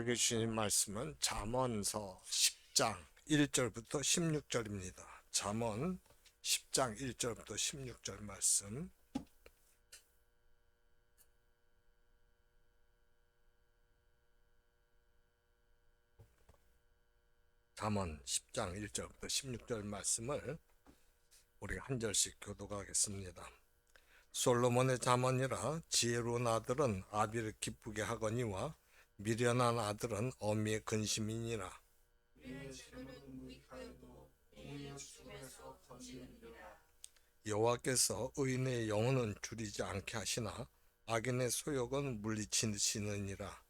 우리에게 주신 말씀은 잠언서 10장 1절부터 16절입니다. 잠언 10장 1절부터 16절 말씀. 잠언 10장 1절부터 16절 말씀을 우리가 한 절씩 교독하겠습니다. 솔로몬의 잠언이라 지혜로운 아들은 아비를 기쁘게 하거니와 미련한 아들은 어미의 근심이니라. 여호와께서 의인의 영혼은 줄이지 않게 하시나 악인의 소욕은 물리치시느니라.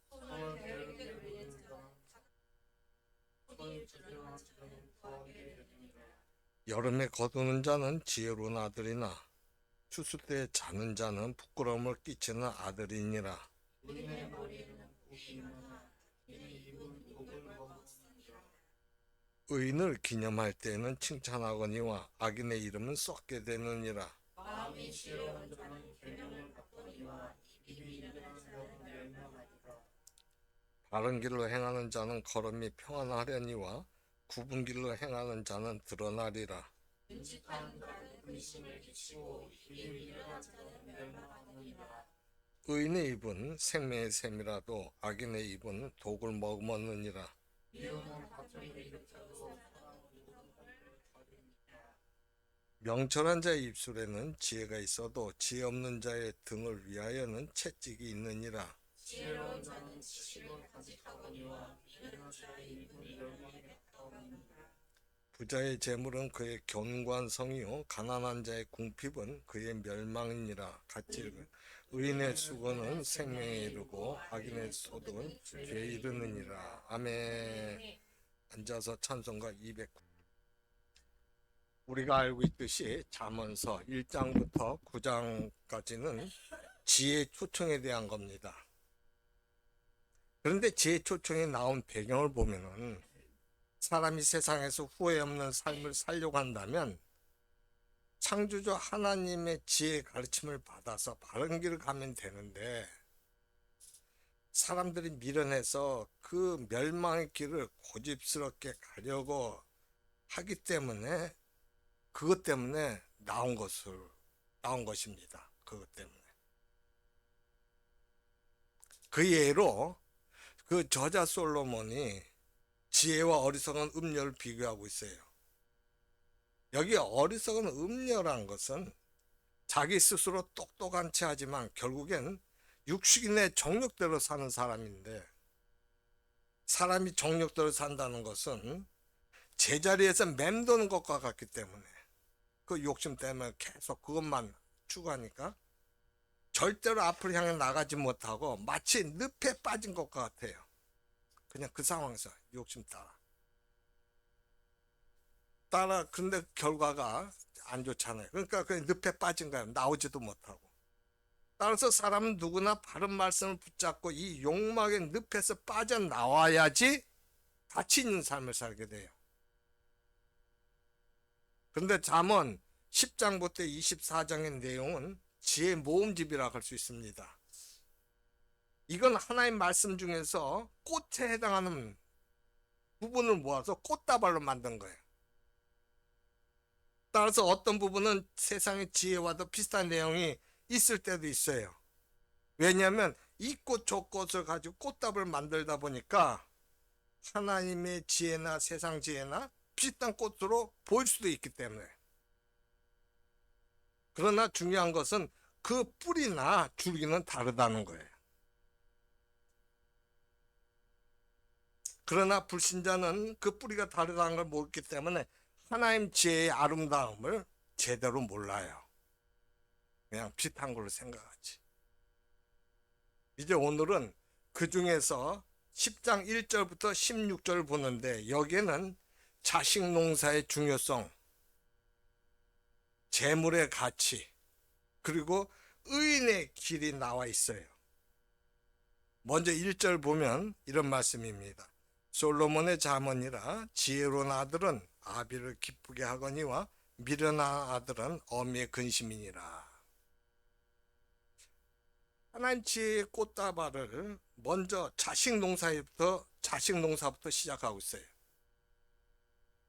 여름에 거두는 자는 지혜로운 아들이나 추수 때 자는 자는 부끄러움을 끼치는 아들이니라. 의인을 기념할 때에는 칭찬하거니와 악인의 이름은 썩게 되느니라. 바른 길로 행하는 자는 걸음이 평안하려니와 굽은 길로 행하는 자는 드러나리라. 의인의 입은 생명의 샘이라도 악인의 입은 독을 머금었느니라. 명철한 자의 입술에는 지혜가 있어도 지혜 없는 자의 등을 위하여는 채찍이 있느니라. 부자의 재물은 그의 견고한성이요 가난한 자의 궁핍은 그의 멸망이니라. 같이 의인의 수고는 생명에 이르고 악인의 소득은 죄에 이르느니라. 아멘. 앉아서 찬송가 200. 우리가 알고 있듯이 잠언서 1장부터 9장까지는 지혜 초청에 대한 겁니다. 그런데 지혜 초청이 나온 배경을 보면은 사람이 세상에서 후회 없는 삶을 살려고 한다면 창조주 하나님의 지혜의 가르침을 받아서 바른 길을 가면 되는데 사람들이 미련해서 그 멸망의 길을 고집스럽게 가려고 하기 때문에 그것 때문에 나온 것입니다. 그것 때문에. 그 예로 그 저자 솔로몬이 지혜와 어리석은 음녀를 비교하고 있어요. 여기 어리석은 음녀란 것은 자기 스스로 똑똑한 체 하지만 결국엔 육신의 정욕대로 사는 사람인데, 사람이 정욕대로 산다는 것은 제자리에서 맴도는 것과 같기 때문에 그 욕심 때문에 계속 그것만 추구하니까 절대로 앞으로 향해 나가지 못하고 마치 늪에 빠진 것과 같아요. 그냥 그 상황에서 욕심 따라 근데 결과가 안 좋잖아요. 그러니까 그냥 늪에 빠진 거예요. 나오지도 못하고. 따라서 사람은 누구나 바른 말씀을 붙잡고 이 욕망의 늪에서 빠져나와야지 가치 있는 삶을 살게 돼요. 그런데 잠언 10장부터 24장의 내용은 지혜의 모음집이라고 할 수 있습니다. 이건 하나의 말씀 중에서 꽃에 해당하는 부분을 모아서 꽃다발로 만든 거예요. 따라서 어떤 부분은 세상의 지혜와도 비슷한 내용이 있을 때도 있어요. 왜냐하면 이 꽃 저 꽃을 가지고 꽃다발을 만들다 보니까 하나님의 지혜나 세상 지혜나 비슷한 꽃으로 보일 수도 있기 때문에. 그러나 중요한 것은 그 뿌리나 줄기는 다르다는 거예요. 그러나 불신자는 그 뿌리가 다르다는 걸 모르기 때문에 하나님 지혜의 아름다움을 제대로 몰라요. 그냥 비슷한 걸로 생각하지. 이제 오늘은 그 중에서 10장 1절부터 16절을 보는데 여기에는 자식 농사의 중요성, 재물의 가치, 그리고 의인의 길이 나와 있어요. 먼저 1절 보면 이런 말씀입니다. 솔로몬의 잠언이라 지혜로운 아들은 아비를 기쁘게 하거니와 미련한 아들은 어미의 근심이니라. 하나님 지혜의 꽃다발을 먼저 자식 농사부터 시작하고 있어요.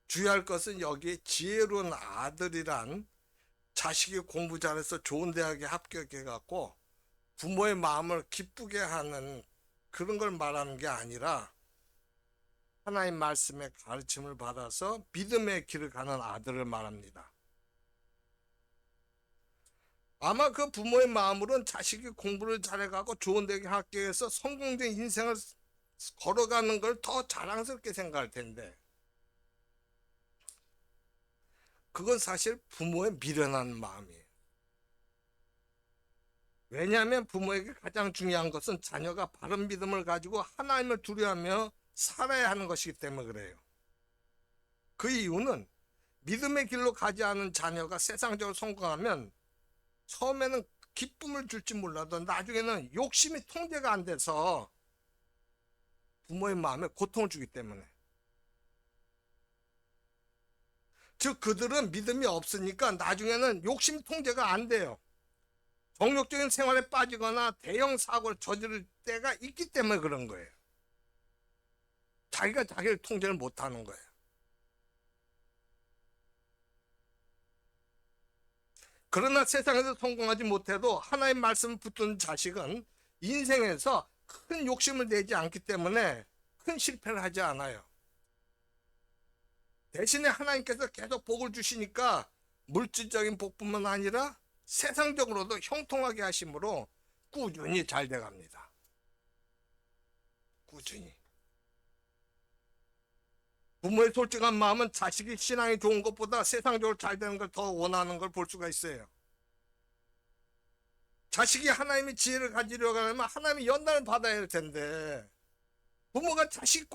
주의할 것은 여기에 지혜로운 아들이란 자식이 공부 잘해서 좋은 대학에 합격해갖고 부모의 마음을 기쁘게 하는 그런 걸 말하는 게 아니라 하나님 말씀의 가르침을 받아서 믿음의 길을 가는 아들을 말합니다. 아마 그 부모의 마음으로는 자식이 공부를 잘해가고 좋은 대학에 합격해서 성공적인 인생을 걸어가는 걸 더 자랑스럽게 생각할 텐데 그건 사실 부모의 미련한 마음이에요. 왜냐하면 부모에게 가장 중요한 것은 자녀가 바른 믿음을 가지고 하나님을 두려워하며 살아야 하는 것이기 때문에 그래요. 그 이유는 믿음의 길로 가지 않은 자녀가 세상적으로 성공하면 처음에는 기쁨을 줄지 몰라도 나중에는 욕심이 통제가 안 돼서 부모의 마음에 고통을 주기 때문에. 즉 그들은 믿음이 없으니까 나중에는 욕심 통제가 안 돼요. 정욕적인 생활에 빠지거나 대형 사고를 저지를 때가 있기 때문에 그런 거예요. 자기가 자기를 통제를 못하는 거예요. 그러나 세상에서 성공하지 못해도 하나님 말씀을 붙드는 자식은 인생에서 큰 욕심을 내지 않기 때문에 큰 실패를 하지 않아요. 대신에 하나님께서 계속 복을 주시니까 물질적인 복뿐만 아니라 세상적으로도 형통하게 하심으로 꾸준히 잘 돼갑니다. 꾸준히. 부모의 솔직한 마음은 자식이 신앙이 좋은 것보다 세상적으로 잘 되는 걸 더 원하는 걸 볼 수가 있어요. 자식이 하나님의 지혜를 가지려고 하면 하나님의 연단을 받아야 할 텐데 부모가 자식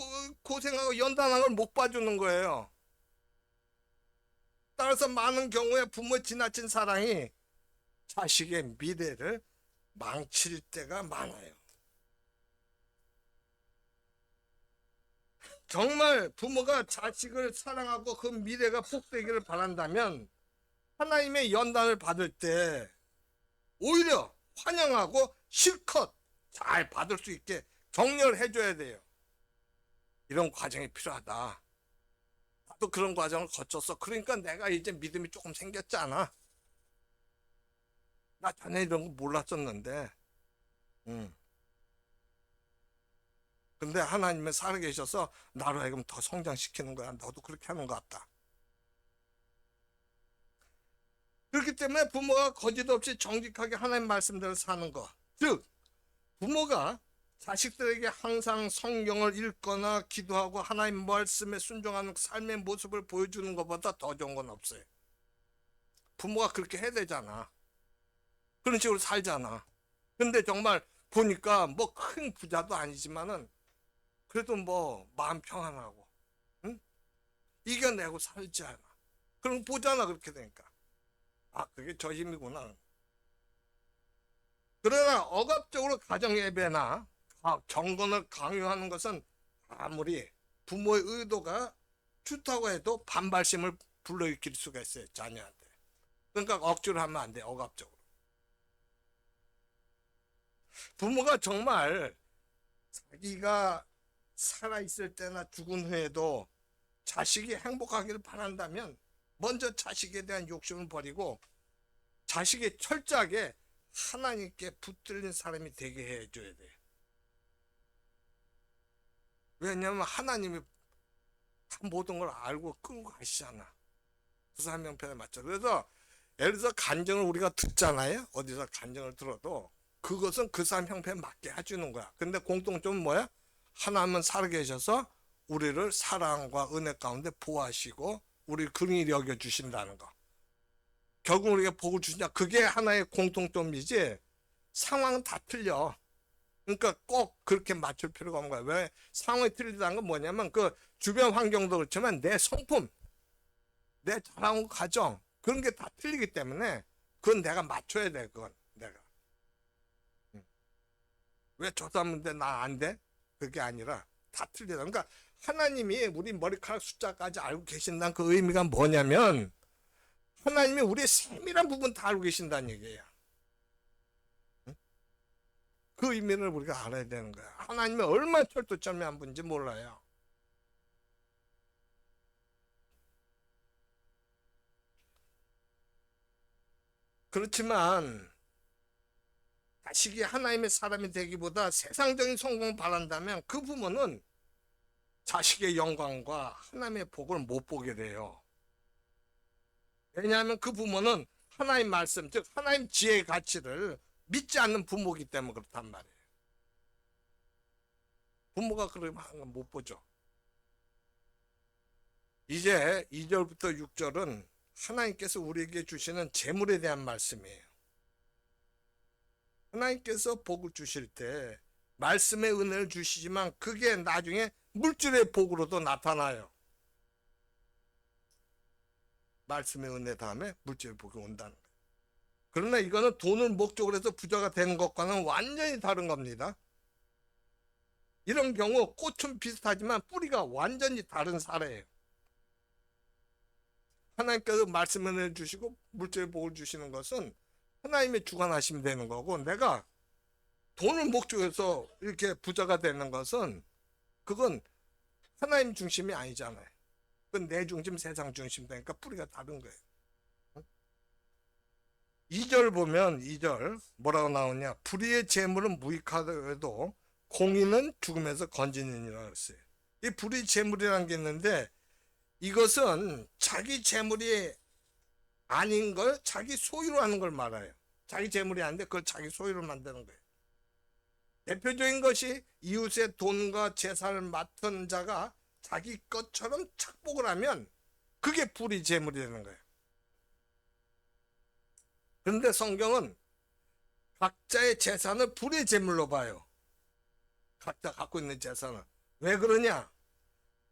고생하고 연단한 걸 못 봐주는 거예요. 따라서 많은 경우에 부모의 지나친 사랑이 자식의 미래를 망칠 때가 많아요. 정말 부모가 자식을 사랑하고 그 미래가 복되기를 바란다면 하나님의 연단을 받을 때 오히려 환영하고 실컷 잘 받을 수 있게 격려를 해줘야 돼요. 이런 과정이 필요하다. 나도 그런 과정을 거쳤어. 그러니까 내가 이제 믿음이 조금 생겼잖아. 나 전에 이런 거 몰랐었는데. 근데 하나님은 살아계셔서 나로 하여금 더 성장시키는 거야. 너도 그렇게 하는 것 같다. 그렇기 때문에 부모가 거짓 없이 정직하게 하나님 말씀대로 사는 것. 즉 부모가 자식들에게 항상 성경을 읽거나 기도하고 하나님 말씀에 순종하는 삶의 모습을 보여주는 것보다 더 좋은 건 없어요. 부모가 그렇게 해야 되잖아. 그런 식으로 살잖아. 근데 정말 보니까 뭐 큰 부자도 아니지만은 그래도 뭐 마음 평안하고 응? 이겨내고 살지 않아. 그럼 보잖아. 그렇게 되니까 아 그게 저 힘이구나. 그러나 억압적으로 가정 예배나 경건을 강요하는 것은 아무리 부모의 의도가 좋다고 해도 반발심을 불러일으킬 수가 있어요. 자녀한테. 그러니까 억지로 하면 안 돼. 억압적으로. 부모가 정말 자기가 살아있을 때나 죽은 후에도 자식이 행복하기를 바란다면 먼저 자식에 대한 욕심을 버리고 자식이 철저하게 하나님께 붙들린 사람이 되게 해줘야 돼요. 왜냐하면 하나님이 모든 걸 알고 끌고 가시잖아. 부산 명편에 맞죠. 그래서 예를 들어서 간증을 우리가 듣잖아요. 어디서 간증을 들어도 그것은 그 사람 형편에 맞게 해주는 거야. 근데 공통점은 뭐야? 하나님은 살아계셔서 우리를 사랑과 은혜 가운데 보호하시고 우리를 긍휼히 여겨주신다는 거. 결국 우리가 복을 주시냐. 그게 하나의 공통점이지 상황은 다 틀려. 그러니까 꼭 그렇게 맞출 필요가 없는 거야. 왜? 상황이 틀리다는 건 뭐냐면 그 주변 환경도 그렇지만 내 성품, 내 자라온 가정 그런 게 다 틀리기 때문에 그건 내가 맞춰야 돼. 그건 내가. 왜 저 사람인데 나 안 돼? 그게 아니라 다 틀리다. 그러니까 하나님이 우리 머리카락 숫자까지 알고 계신다는 그 의미가 뭐냐면 하나님이 우리의 세밀한 부분 다 알고 계신다는 얘기예요. 그 의미를 우리가 알아야 되는 거야. 하나님이 얼마나 철두철미한 분인지 몰라요. 그렇지만 자식이 하나님의 사람이 되기보다 세상적인 성공을 바란다면 그 부모는 자식의 영광과 하나님의 복을 못 보게 돼요. 왜냐하면 그 부모는 하나님 말씀, 즉 하나님 지혜의 가치를 믿지 않는 부모이기 때문에 그렇단 말이에요. 부모가 그러면 못 보죠. 이제 2절부터 6절은 하나님께서 우리에게 주시는 재물에 대한 말씀이에요. 하나님께서 복을 주실 때 말씀의 은혜를 주시지만 그게 나중에 물질의 복으로도 나타나요. 말씀의 은혜 다음에 물질의 복이 온다는 거예요. 그러나 이거는 돈을 목적으로 해서 부자가 되는 것과는 완전히 다른 겁니다. 이런 경우 꽃은 비슷하지만 뿌리가 완전히 다른 사례예요. 하나님께서 말씀을 은혜를 주시고 물질의 복을 주시는 것은 하나님의 주관하시면 되는 거고, 내가 돈을 목적으로 해서 이렇게 부자가 되는 것은 그건 하나님 중심이 아니잖아요. 그건 내 중심, 세상 중심 되니까 뿌리가 다른 거예요. 2절 보면 2절 뭐라고 나오냐? 불의의 재물은 무익하더라도 공의는 죽음에서 건지느니라 그랬어요. 이 불의 재물이라는 게 있는데 이것은 자기 재물이 아닌 걸 자기 소유로 하는 걸 말해요. 자기 재물이 아닌데 그걸 자기 소유로 만드는 거예요. 대표적인 것이 이웃의 돈과 재산을 맡은 자가 자기 것처럼 착복을 하면 그게 불의 재물이 되는 거예요. 그런데 성경은 각자의 재산을 불의 재물로 봐요. 각자 갖고 있는 재산을. 왜 그러냐?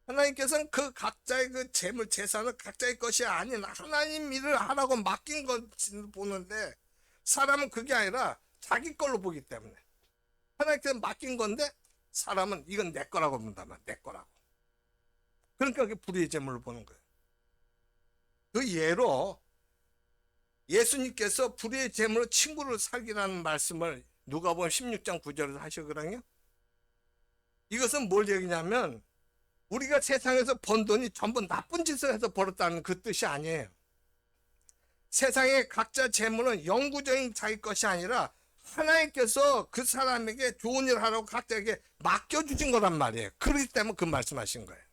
하나님께서는 그 각자의 그 재물, 재산을 각자의 것이 아닌 하나님 일을 하라고 맡긴 것 보는데 사람은 그게 아니라 자기 걸로 보기 때문에 하나님께서 맡긴 건데 사람은 이건 내 거라고 본다면 내 거라고. 그러니까 그게 불의의 재물을 보는 거예요. 그 예로 예수님께서 불의의 재물로 친구를 살기라는 말씀을 누가복음 16장 9절에서 하시거든요. 이것은 뭘 얘기냐면 우리가 세상에서 번 돈이 전부 나쁜 짓을 해서 벌었다는 그 뜻이 아니에요. 세상의 각자 재물은 영구적인 자기 것이 아니라 하나님께서 그 사람에게 좋은 일을 하라고 각자에게 맡겨주신 거란 말이에요. 그렇기 때문에 그 말씀하신 거예요.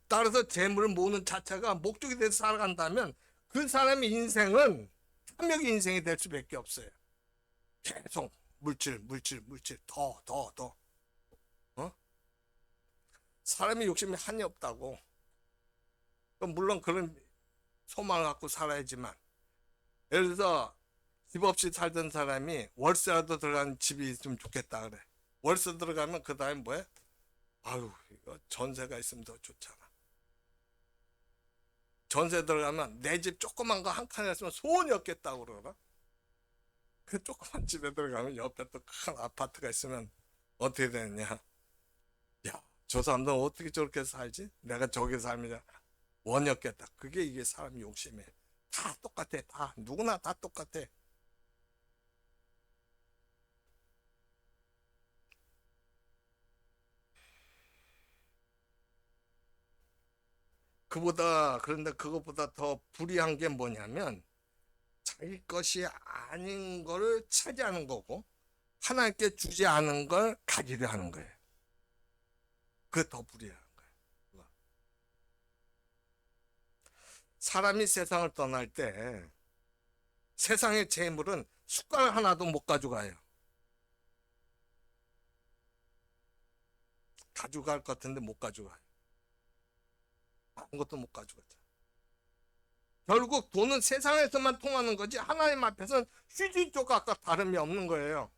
따라서 재물을 모으는 자체가 목적이 돼서 살아간다면 그 사람의 인생은 탐욕의 인생이 될 수밖에 없어요. 계속 물질 더. 사람이 욕심이 한이 없다고. 물론 그런 소망을 갖고 살아야지만, 예를 들어서 집 없이 살던 사람이 월세라도 들어가는 집이 있으면 좋겠다 그래. 월세 들어가면 그 다음에 뭐야? 아유, 이거 전세가 있으면 더 좋잖아. 전세 들어가면 내 집 조그만 거 한 칸에 있으면 소원이 없겠다고 그러나? 그 조그만 집에 들어가면 옆에 또 큰 아파트가 있으면 어떻게 되느냐? 야, 저 사람들은 어떻게 저렇게 살지? 내가 저기 살면 원이 없겠다. 그게 이게 사람 욕심이에요. 다 똑같아. 다 누구나 다 똑같아. 그런데 그것보다 더 불의한 게 뭐냐면 자기 것이 아닌 거를 차지하는 거고 하나님께 주지 않은 걸 가지려 하는 거예요. 그게 더 불의한 거예요. 사람이 세상을 떠날 때 세상의 재물은 숟가락 하나도 못 가져가요. 가져갈 것 같은데 못 가져가요. 아무것도 못 가져가죠. 결국 돈은 세상에서만 통하는 거지 하나님 앞에서는 휴지 조각과 다름이 없는 거예요.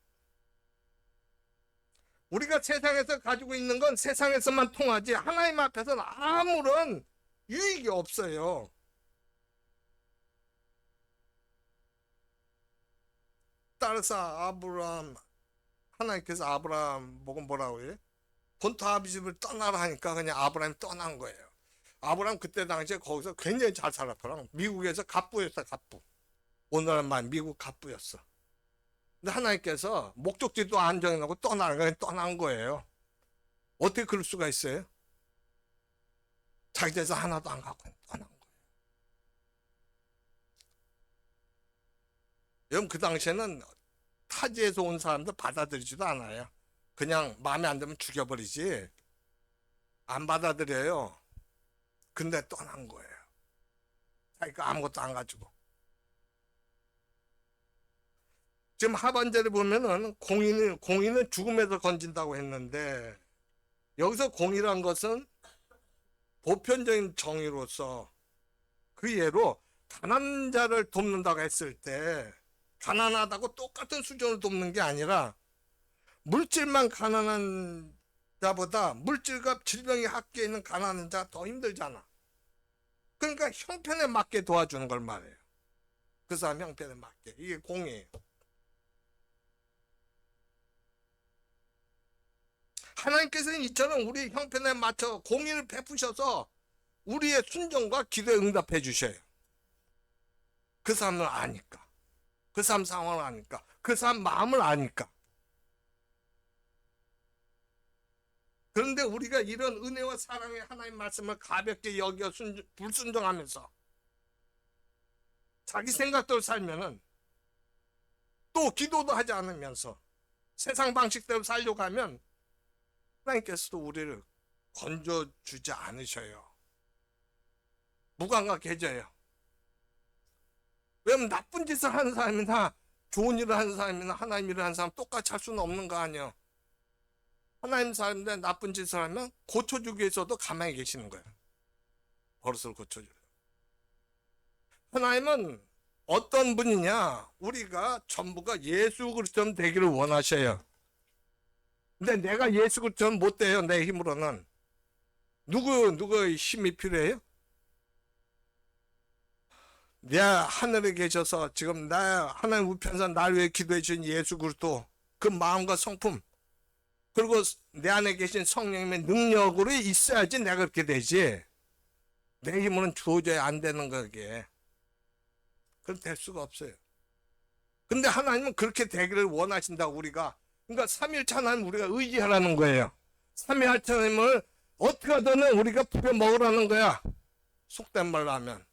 우리가 세상에서 가지고 있는 건 세상에서만 통하지 하나님 앞에서는 아무런 유익이 없어요. 따라서 하나님께서 아브라함 보고 뭐라고 해요? 본토 아비 집을 떠나라 하니까 그냥 아브라함이 떠난 거예요. 아브라함 그때 당시에 거기서 굉장히 잘 살았더라고. 미국에서 갑부였어, 갑부. 오늘만 미국 갑부였어. 근데 하나님께서 목적지도 안 정해놓고 떠난 거예요. 어떻게 그럴 수가 있어요? 자기 재산 하나도 안 갖고 떠난 거예요. 여러분, 그 당시에는 타지에서 온 사람들 받아들이지도 않아요. 그냥 마음에 안 들면 죽여버리지 안 받아들여요. 근데 떠난 거예요. 자기가 아무것도 안 가지고. 지금 하반절에 보면은 공의는 죽음에서 건진다고 했는데, 여기서 공의란 것은 보편적인 정의로서 그 예로 가난한 자를 돕는다고 했을 때 가난하다고 똑같은 수준으로 돕는 게 아니라, 물질만 가난한 자보다 물질과 질병이 함께 있는 가난한 자가 더 힘들잖아. 그러니까 형편에 맞게 도와주는 걸 말해요. 그 사람 형편에 맞게. 이게 공의예요. 하나님께서는 이처럼 우리 형편에 맞춰 공의를 베푸셔서 우리의 순종과 기도에 응답해 주셔요. 그 사람을 아니까. 그 사람 상황을 아니까. 그 사람 마음을 아니까. 그런데 우리가 이런 은혜와 사랑의 하나님 말씀을 가볍게 여겨 불순종하면서 자기 생각대로 살면은, 또 기도도 하지 않으면서 세상 방식대로 살려고 하면 하나님께서도 우리를 건져주지 않으셔요. 무감각해져요. 왜냐면 나쁜 짓을 하는 사람이나 좋은 일을 하는 사람이나 하나님 일을 하는 사람 똑같이 할 수는 없는 거 아니에요. 하나님 사람인데 나쁜 짓을 하면 고쳐주기 위해서도 가만히 계시는 거예요. 버릇을 고쳐줘요. 하나님은 어떤 분이냐? 우리가 전부가 예수 그리스도처럼 되기를 원하셔요. 근데 내가 예수 그리스도처럼 못 돼요. 내 힘으로는. 누구의 힘이 필요해요? 내 하늘에 계셔서 지금 하나님 우편에서 나를 위해 기도해 주신 예수 그리스도, 그 마음과 성품, 그리고 내 안에 계신 성령님의 능력으로 있어야지 내가 그렇게 되지. 내 힘으로는 도저히 안 되는 거게. 그럼 될 수가 없어요. 근데 하나님은 그렇게 되기를 원하신다고. 우리가, 그러니까 삼위일체 하나님 우리가 의지하라는 거예요. 삼위일체 하나님을 어떻게 하든 우리가 부려먹으라는 거야. 속된 말로 하면.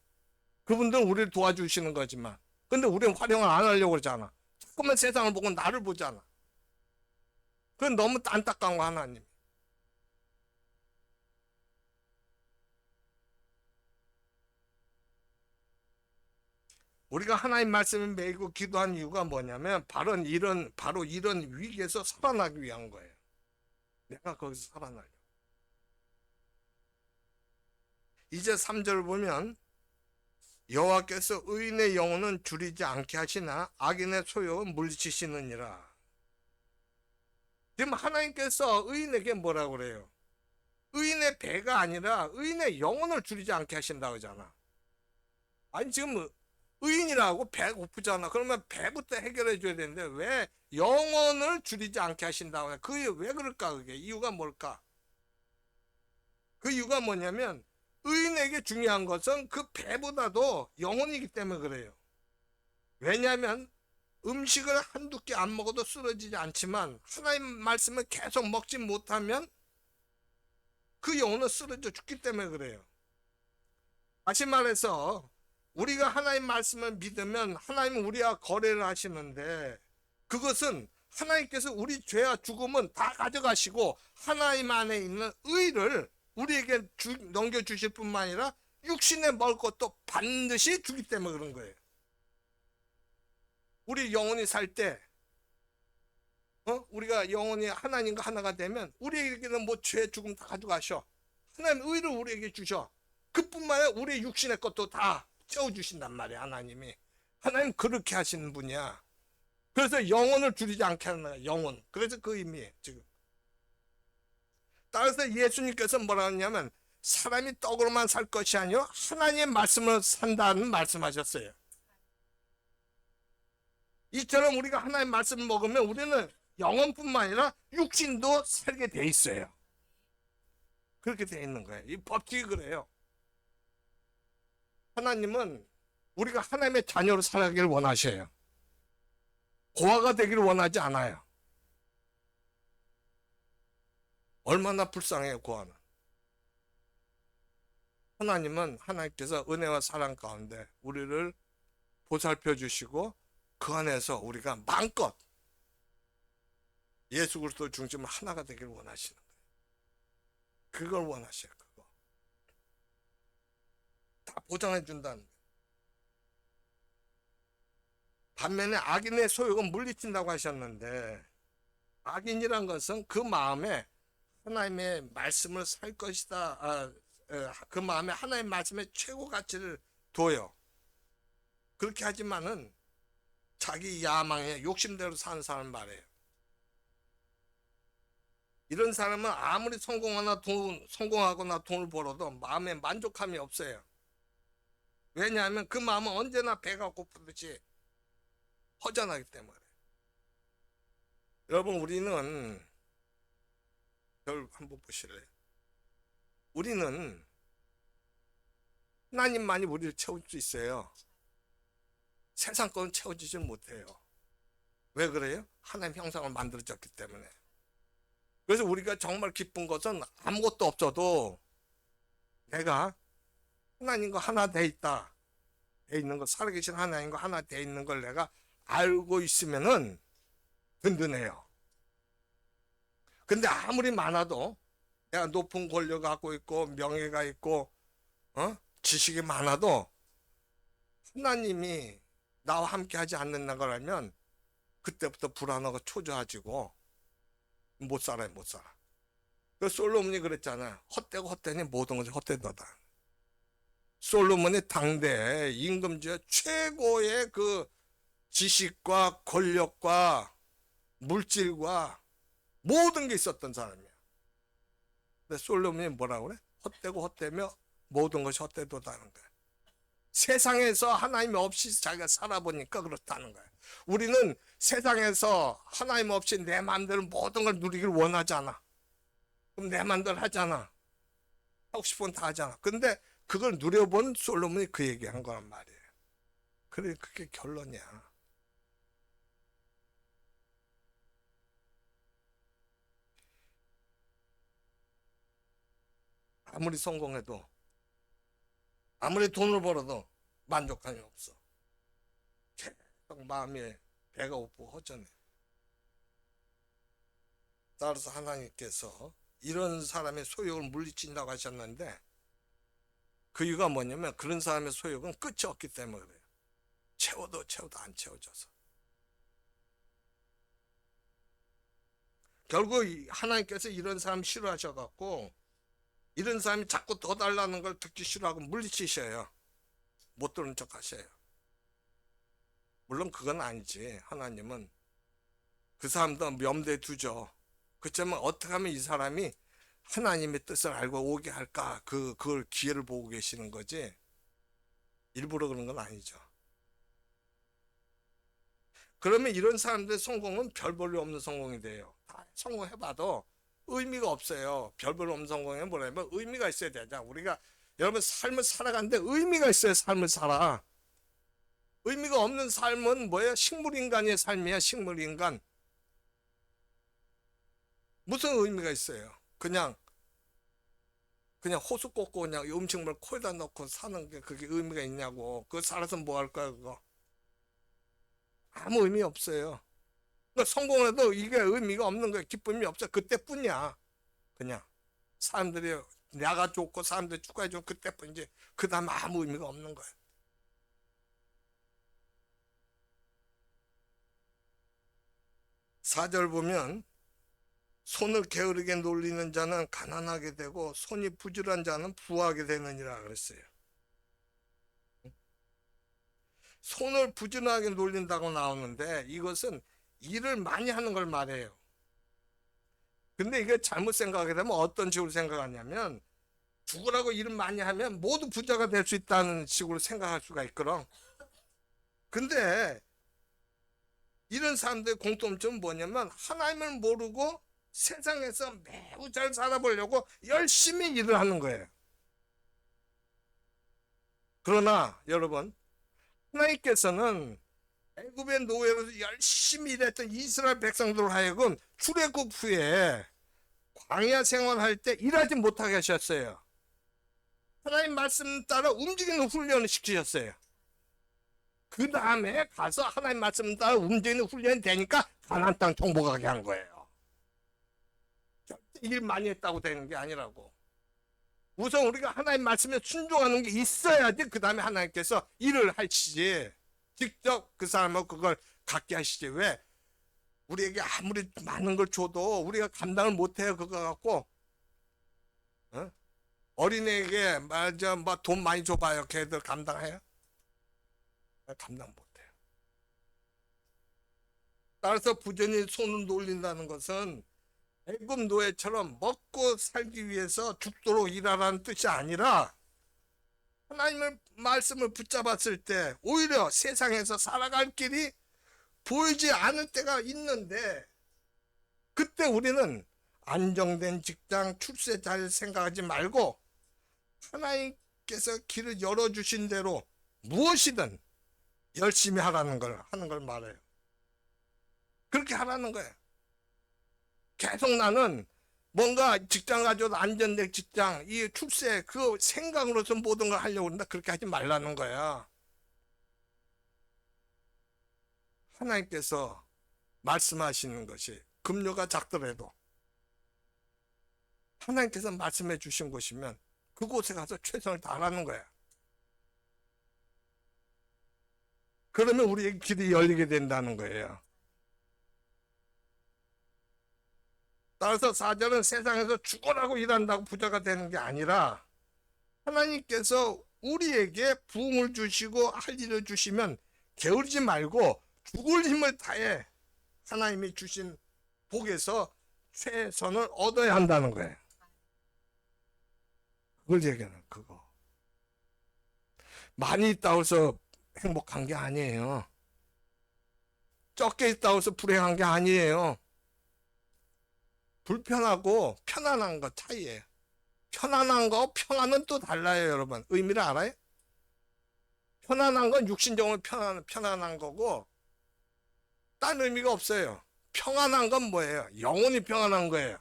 그분들은 우리를 도와주시는 거지만, 근데 우리는 활용을 안 하려고 그러잖아. 조금만 세상을 보고 나를 보잖아. 그건 너무 안타까운 거, 하나님. 우리가 하나님 말씀을 매고 기도한 이유가 뭐냐면 바로 이런 위기에서 살아나기 위한 거예요. 내가 거기서 살아나려. 이제 3절 보면, 여호와께서 의인의 영혼은 줄이지 않게 하시나 악인의 소욕은 물리치시느니라. 지금 하나님께서 의인에게 뭐라고 그래요? 의인의 배가 아니라 의인의 영혼을 줄이지 않게 하신다고 하잖아. 아니, 지금 의인이라고 배가 고프잖아. 그러면 배부터 해결해 줘야 되는데 왜 영혼을 줄이지 않게 하신다고 해? 그게 왜 그럴까? 그게 이유가 뭘까? 그 이유가 뭐냐면, 의인에게 중요한 것은 그 배보다도 영혼이기 때문에 그래요. 왜냐하면 음식을 한두 끼 안 먹어도 쓰러지지 않지만 하나님 말씀을 계속 먹지 못하면 그 영혼은 쓰러져 죽기 때문에 그래요. 다시 말해서 우리가 하나님 말씀을 믿으면 하나님은 우리와 거래를 하시는데, 그것은 하나님께서 우리 죄와 죽음은 다 가져가시고 하나님 안에 있는 의를 우리에게 넘겨주실 뿐만 아니라 육신에 먹을 것도 반드시 주기 때문에 그런 거예요. 우리 영혼이 살 때, 우리가 영혼이 하나님과 하나가 되면 우리에게는 뭐 죄, 죽음 다 가져가셔. 하나님 의를 우리에게 주셔. 그뿐만 아니라 우리 육신의 것도 다 채워주신단 말이야, 하나님이. 하나님 그렇게 하시는 분이야. 그래서 영혼을 줄이지 않게 하는 거야, 영혼. 그래서 그 의미예요, 지금. 따라서 예수님께서 뭐라 하냐면, 사람이 떡으로만 살 것이 아니라 하나님의 말씀으로 산다는 말씀하셨어요. 이처럼 우리가 하나님의 말씀을 먹으면 우리는 영혼뿐만 아니라 육신도 살게 돼 있어요. 그렇게 돼 있는 거예요. 이 법칙이 그래요. 하나님은 우리가 하나님의 자녀로 살아가길 원하셔요. 고아가 되기를 원하지 않아요. 얼마나 불쌍해요, 고아는. 하나님께서 은혜와 사랑 가운데 우리를 보살펴 주시고 그 안에서 우리가 마음껏 예수 그리스도 중심으로 하나가 되기를 원하시는 거예요. 그걸 원하셔요. 그거 다 보장해 준다는 거예요. 반면에 악인의 소욕은 물리친다고 하셨는데, 악인이란 것은 그 마음에 하나님의 말씀을 살 것이다, 그 마음에 하나님의 말씀에 최고 가치를 둬요. 그렇게 하지만은 자기 야망에 욕심대로 사는 사람 말이에요. 이런 사람은 아무리 성공하거나 돈을 벌어도 마음에 만족함이 없어요. 왜냐하면 그 마음은 언제나 배가 고프듯이 허전하기 때문에. 여러분, 우리는 저를 한번 보실래요? 우리는 하나님만이 우리를 채울 수 있어요. 세상 거는 채워지질 못해요. 왜 그래요? 하나님 형상을 만들어졌기 때문에. 그래서 우리가 정말 기쁜 것은 아무것도 없어도 내가 하나님과 하나 돼 있다, 돼 있는 거, 살아계신 하나님과 하나 돼 있는 걸 내가 알고 있으면은 든든해요. 근데 아무리 많아도, 내가 높은 권력 갖고 있고 명예가 있고 지식이 많아도 하나님이 나와 함께 하지 않는다는 걸 알면 그때부터 불안하고 초조해지고 못 살아요, 못 살아. 그 솔로몬이 그랬잖아요. 헛되고 헛되니 모든 것이 헛되도다. 솔로몬이 당대 임금주의 최고의 그 지식과 권력과 물질과 모든 게 있었던 사람이야. 근데 솔로몬이 뭐라고 그래? 헛되고 헛되며 모든 것이 헛되도다는 거야. 세상에서 하나님 없이 자기가 살아보니까 그렇다는 거야. 우리는 세상에서 하나님 없이 내 마음대로 모든 걸 누리길 원하지 않아. 그럼 내 마음대로 하잖아. 하고 싶은 건 다 하잖아. 근데 그걸 누려본 솔로몬이 그 얘기한 거란 말이에요. 그래, 그게 결론이야. 아무리 성공해도, 아무리 돈을 벌어도 만족감이 없어. 계속 마음에 배가 고프고 허전해. 따라서 하나님께서 이런 사람의 소욕을 물리친다고 하셨는데, 그 이유가 뭐냐면 그런 사람의 소욕은 끝이 없기 때문에 그래요. 채워도 안 채워져서. 결국 하나님께서 이런 사람 싫어하셔갖고 이런 사람이 자꾸 더 달라는 걸 듣기 싫어하고 물리치셔요. 못 들은 척 하셔요. 물론 그건 아니지. 하나님은 그 사람도 면대에 두죠. 그렇지만 어떻게 하면 이 사람이 하나님의 뜻을 알고 오게 할까, 그걸 기회를 보고 계시는 거지 일부러 그런 건 아니죠. 그러면 이런 사람들의 성공은 별 볼 일 없는 성공이 돼요. 다 성공해봐도 의미가 없어요. 별 볼 일 없는 성공에 뭐냐면 의미가 있어야 되잖아. 우리가 여러분 삶을 살아가는데 의미가 있어야 삶을 살아. 의미가 없는 삶은 뭐야? 식물인간의 삶이야. 식물인간. 무슨 의미가 있어요? 그냥 호수 꽂고 그냥 음식물 코에다 넣고 사는 게 그게 의미가 있냐고. 그거 살아서 뭐 할 거야, 그거? 아무 의미 없어요. 그러니까 성공해도 이게 의미가 없는 거야. 기쁨이 없어. 그때뿐이야. 그냥 사람들이 내가 좋고 사람들이 축하해 주고 그때뿐이지. 그 다음에 아무 의미가 없는 거야. 4절 보면 손을 게으르게 놀리는 자는 가난하게 되고 손이 부지런한 자는 부하게 되느니라 그랬어요. 손을 부지런하게 놀린다고 나오는데 이것은 일을 많이 하는 걸 말해요. 근데 이게 잘못 생각하게 되면 어떤 식으로 생각하냐면 죽으라고 일을 많이 하면 모두 부자가 될 수 있다는 식으로 생각할 수가 있거든. 근데 이런 사람들의 공통점은 뭐냐면 하나님을 모르고 세상에서 매우 잘 살아보려고 열심히 일을 하는 거예요. 그러나 여러분, 하나님께서는 애굽의 노예로서 열심히 일했던 이스라엘 백성들 하여금 출애굽 후에 광야 생활할 때 일하지 못하게 하셨어요. 하나님 말씀 따라 움직이는 훈련을 시키셨어요. 그 다음에 가서 하나님 말씀 따라 움직이는 훈련이 되니까 가나안 땅 정복하게 한 거예요. 절대 일 많이 했다고 되는 게 아니라고. 우선 우리가 하나님 말씀에 순종하는 게 있어야지 그 다음에 하나님께서 일을 하시지. 직접 그 사람하고 그걸 갖게 하시지. 왜? 우리에게 아무리 많은 걸 줘도 우리가 감당을 못해요. 그거 갖고. 어? 어린애에게 맞아 뭐 돈 많이 줘봐요. 걔들 감당해요? 감당 못해요. 따라서 부전히 손을 놀린다는 것은 애굽 노예처럼 먹고 살기 위해서 죽도록 일하라는 뜻이 아니라 하나님의 말씀을 붙잡았을 때 오히려 세상에서 살아갈 길이 보이지 않을 때가 있는데 그때 우리는 안정된 직장, 출세 잘 생각하지 말고 하나님께서 길을 열어주신 대로 무엇이든 열심히 하는 걸 말해요. 그렇게 하라는 거예요. 계속 나는 뭔가 직장 가져도 안전된 직장, 이 출세 그 생각으로서 모든 걸 하려고 한다. 그렇게 하지 말라는 거야. 하나님께서 말씀하시는 것이 급료가 작더라도 하나님께서 말씀해 주신 곳이면 그곳에 가서 최선을 다하라는 거야. 그러면 우리의 길이 열리게 된다는 거예요. 따라서 4절은 세상에서 죽어라고 일한다고 부자가 되는 게 아니라 하나님께서 우리에게 부흥을 주시고 할 일을 주시면 게으르지 말고 죽을 힘을 다해 하나님이 주신 복에서 최선을 얻어야 한다는 거예요. 그걸 얘기하는 그거. 많이 있다고 해서 행복한 게 아니에요. 적게 있다고 해서 불행한 게 아니에요. 불편하고 편안한 거 차이예요. 편안한 거 평안은 또 달라요, 여러분. 의미를 알아요? 편안한 건 육신적으로 편안한 거고 딴 의미가 없어요. 평안한 건 뭐예요? 영혼이 평안한 거예요.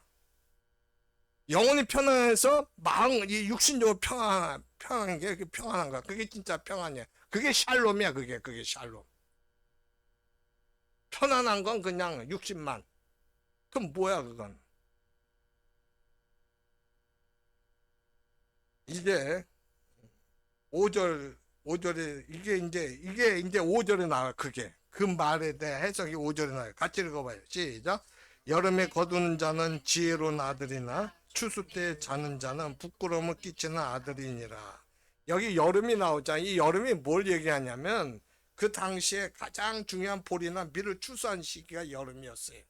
영혼이 편안해서 마음, 이 육신적으로 평안한 게 평안한 거야. 그게 진짜 평안이야. 그게 샬롬이야, 그게 샬롬. 편안한 건 그냥 육신만. 그럼 뭐야, 그건? 이제 5절에 이게 이제 5절에 나와. 그게 그 말에 대해 해석이 5절에 나와요. 같이 읽어봐요. 시작. 여름에 거두는 자는 지혜로운 아들이나 추수 때 자는 자는 부끄러움을 끼치는 아들이니라. 여기 여름이 나오자. 이 여름이 뭘 얘기하냐면 그 당시에 가장 중요한 보리나 밀을 추수한 시기가 여름이었어요.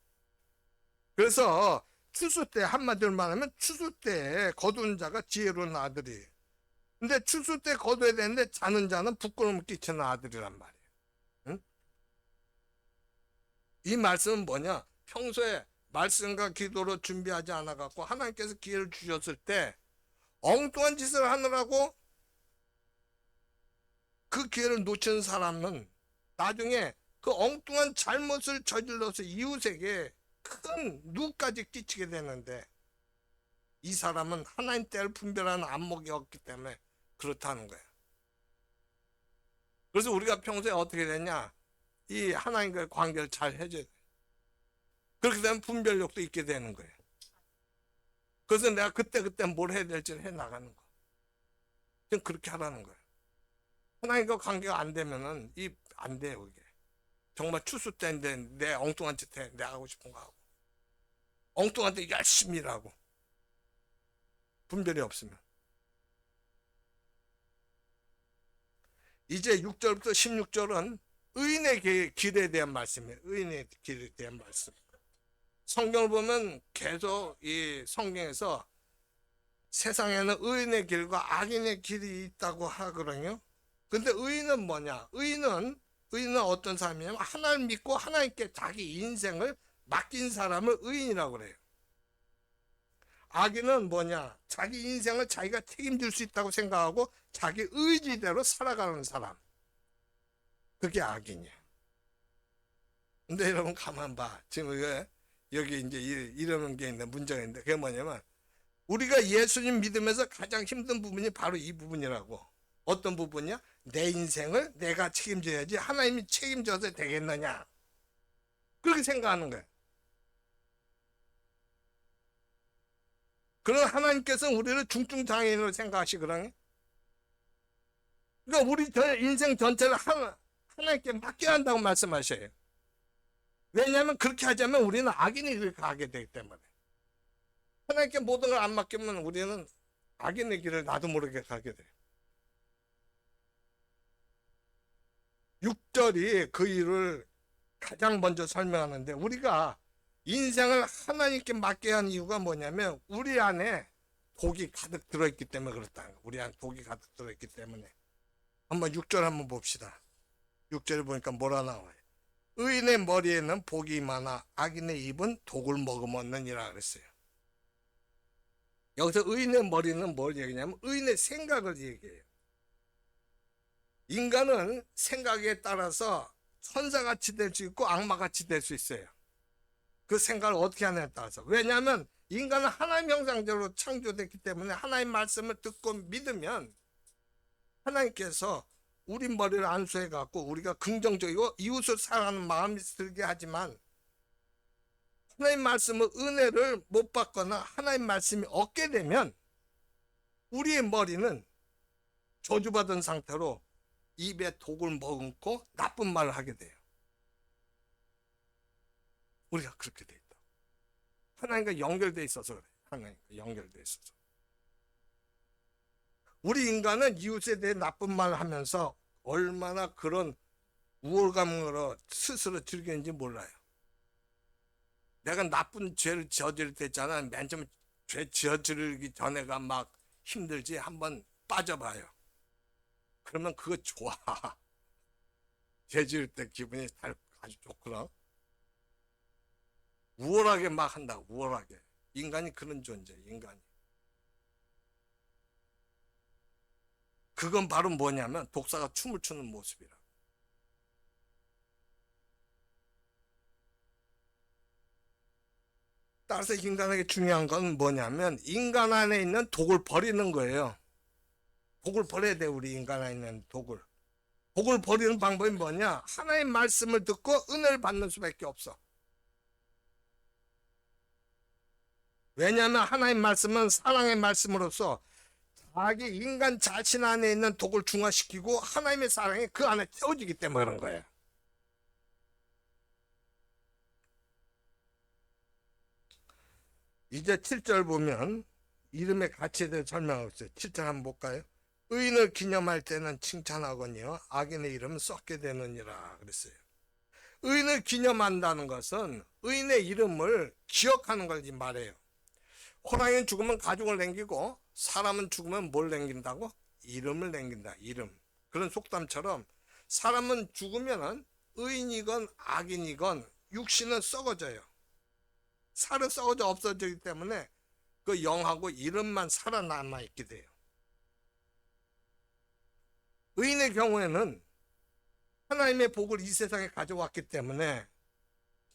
그래서 추수 때 한마디로 말하면 추수 때 거둔 자가 지혜로운 아들이. 근데 추수 때 거둬야 되는데 자는 자는 부끄러움을 끼치는 아들이란 말이에요. 응? 이 말씀은 뭐냐? 평소에 말씀과 기도로 준비하지 않아 갖고 하나님께서 기회를 주셨을 때 엉뚱한 짓을 하느라고 그 기회를 놓치는 사람은 나중에 그 엉뚱한 잘못을 저질러서 이웃에게 큰 누까지 끼치게 되는데 이 사람은 하나님 때를 분별하는 안목이 없기 때문에 그렇다는 거예요. 그래서 우리가 평소에 어떻게 되냐? 이 하나님과의 관계를 잘 해줘야 돼. 그렇게 되면 분별력도 있게 되는 거예요. 그래서 내가 그때 뭘 해야 될지를 해 나가는 거. 지금 그렇게 하라는 거예요. 하나님과 관계가 안 되면은 안 돼요, 이게. 정말 추수 때인데 내 엉뚱한 짓 해. 내가 하고 싶은 거 하고. 엉뚱한 데 열심히 일하고. 분별이 없으면. 이제 6절부터 16절은 의인의 길에 대한 말씀이에요. 의인의 길에 대한 말씀. 성경을 보면 계속 이 성경에서 세상에는 의인의 길과 악인의 길이 있다고 하거든요. 근데 의인은 뭐냐? 의인은 어떤 사람이냐면 하나님을 믿고 하나님께 자기 인생을 맡긴 사람을 의인이라고 그래요. 악인은 뭐냐? 자기 인생을 자기가 책임질 수 있다고 생각하고 자기 의지대로 살아가는 사람. 그게 악이냐. 근데 여러분 가만 봐. 지금 여기 이제 이러는 게 있는데 문제가 있는데 그게 뭐냐면 우리가 예수님 믿으면서 가장 힘든 부분이 바로 이 부분이라고. 어떤 부분이야? 내 인생을 내가 책임져야지 하나님이 책임져서 되겠느냐. 그렇게 생각하는 거야. 그런 하나님께서는 우리를 중증장애인으로 생각하시거든요. 그러니까 우리 인생 전체를 하나님께 맡겨야 한다고 말씀하셔요. 왜냐하면 그렇게 하자면 우리는 악인이 그렇게 가게 되기 때문에. 하나님께 모든 걸 안 맡기면 우리는 악인의 길을 나도 모르게 가게 돼요. 6절이 그 일을 가장 먼저 설명하는데 우리가 인생을 하나님께 맡겨야 하는 이유가 뭐냐면 우리 안에 독이 가득 들어있기 때문에 그렇다는 거예요. 우리 안에 독이 가득 들어있기 때문에. 한번 6절 한번 봅시다. 6절에 보니까 뭐라 나와요? 의인의 머리에는 복이 많아 악인의 입은 독을 머금었느니라 그랬어요. 여기서 의인의 머리는 뭘 얘기냐면 의인의 생각을 얘기해요. 인간은 생각에 따라서 천사같이 될 수 있고 악마같이 될 수 있어요. 그 생각을 어떻게 하느냐에 따라서. 왜냐하면 인간은 하나님 형상대로 창조됐기 때문에 하나님 말씀을 듣고 믿으면 하나님께서 우리 머리를 안수해 갖고 우리가 긍정적이고 이웃을 사랑하는 마음이 들게 하지만 하나님 말씀의 은혜를 못 받거나 하나님 말씀이 없게 되면 우리의 머리는 저주받은 상태로 입에 독을 머금고 나쁜 말을 하게 돼요. 우리가 그렇게 돼 있다. 하나님과 연결돼 있어서 그래. 하나님과 연결돼 있어서. 우리 인간은 이웃에 대해 나쁜 말을 하면서 얼마나 그런 우월감으로 스스로 즐기는지 몰라요. 내가 나쁜 죄를 저지를 때잖아. 맨 처음 죄 저지르기 전에가 막 힘들지. 한번 빠져봐요. 그러면 그거 좋아. 죄 지을 때 기분이 아주 좋구나. 우월하게 막 한다. 우월하게. 인간이 그런 존재. 인간이. 그건 바로 뭐냐면 독사가 춤을 추는 모습이라. 따라서 인간에게 중요한 건 뭐냐면 인간 안에 있는 독을 버리는 거예요. 독을 버려야 돼. 우리 인간 안에 있는 독을. 독을 버리는 방법이 뭐냐? 하나님의 말씀을 듣고 은혜를 받는 수밖에 없어. 왜냐하면 하나님 말씀은 사랑의 말씀으로서 자기 인간 자신 안에 있는 독을 중화시키고 하나님의 사랑이 그 안에 채워지기 때문에 그런 거예요. 이제 7절 보면 이름의 가치에 대해 설명하고 있어요. 7절 한번 볼까요? 의인을 기념할 때는 칭찬하거니와 악인의 이름은 썩게 되느니라 그랬어요. 의인을 기념한다는 것은 의인의 이름을 기억하는 걸 말해요. 호랑이는 죽으면 가죽을 남기고 사람은 죽으면 뭘 남긴다고? 이름을 남긴다. 이름. 그런 속담처럼 사람은 죽으면 의인이건 악인이건 육신은 썩어져요. 살은 썩어져 없어지기 때문에 그 영하고 이름만 살아남아 있게 돼요. 의인의 경우에는 하나님의 복을 이 세상에 가져왔기 때문에